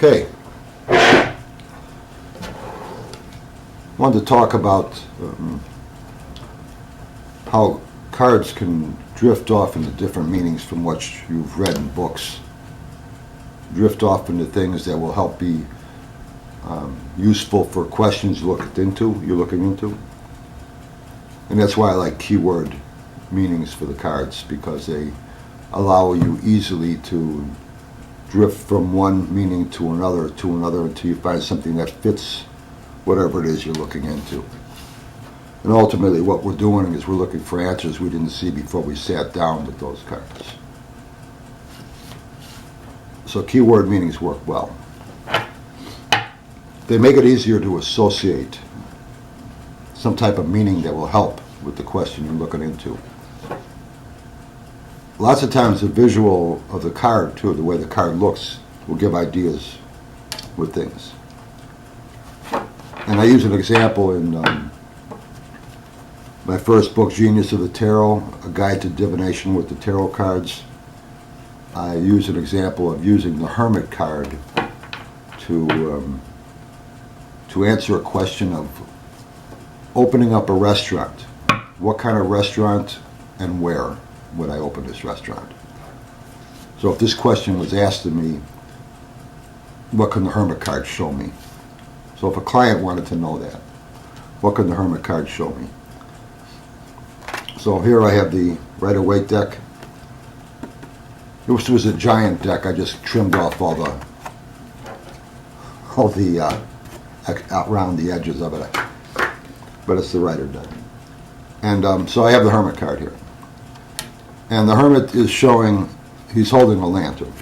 Okay. I wanted to talk about how cards can drift off into different meanings from what you've read in books. Drift off into things that will help be useful for questions you're looking into. And that's why I like keyword meanings for the cards, because they allow you easily to drift from one meaning to another until you find something that fits whatever it is you're looking into. And ultimately what we're doing is we're looking for answers we didn't see before we sat down with those cards. So keyword meanings work well. They make it easier to associate some type of meaning that will help with the question you're looking into. Lots of times the visual of the card, too, the way the card looks, will give ideas with things. And I use an example in my first book, Genius of the Tarot, A Guide to Divination with the Tarot Cards. I use an example of using the Hermit card to answer a question of opening up a restaurant. What kind of restaurant and where would I open this restaurant? So if this question was asked of me, what can the Hermit card show me? So if a client wanted to know that, what can the Hermit card show me? So here I have the Rider-Waite deck. This was a giant deck. I just trimmed off all the around the edges of it, but it's the Rider deck. And so I have the Hermit card here. And the Hermit is showing, he's holding a lantern.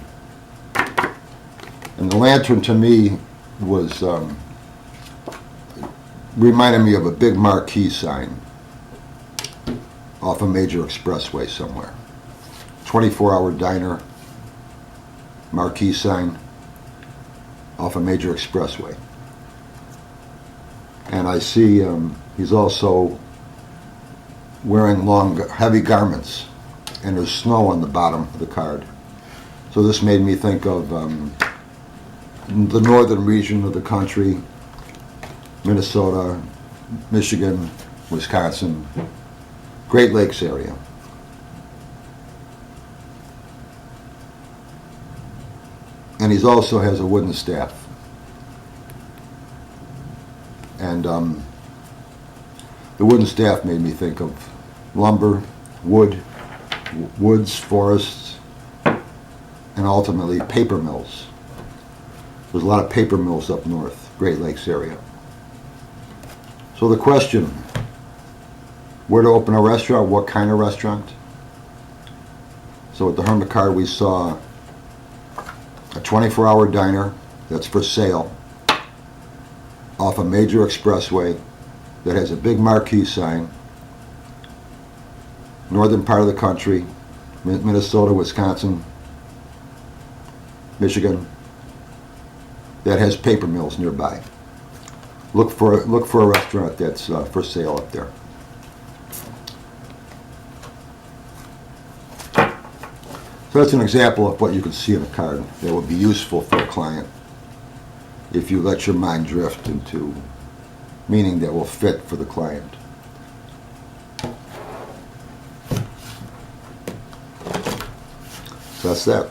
And the lantern to me was, reminded me of a big marquee sign off a major expressway somewhere. 24-hour diner, marquee sign off a major expressway. And I see he's also wearing long, heavy garments, and there's snow on the bottom of the card. So this made me think of the northern region of the country, Minnesota, Michigan, Wisconsin, Great Lakes area. And he also has a wooden staff. And the wooden staff made me think of lumber, woods, forests, and ultimately paper mills. There's a lot of paper mills up north, Great Lakes area. So the question, where to open a restaurant, what kind of restaurant? So with the Hermit card we saw a 24-hour diner that's for sale off a major expressway that has a big marquee sign, northern part of the country, Minnesota, Wisconsin, Michigan, that has paper mills nearby. Look for a restaurant that's for sale up there. So that's an example of what you can see in a card that would be useful for a client if you let your mind drift into meaning that will fit for the client. So that's that.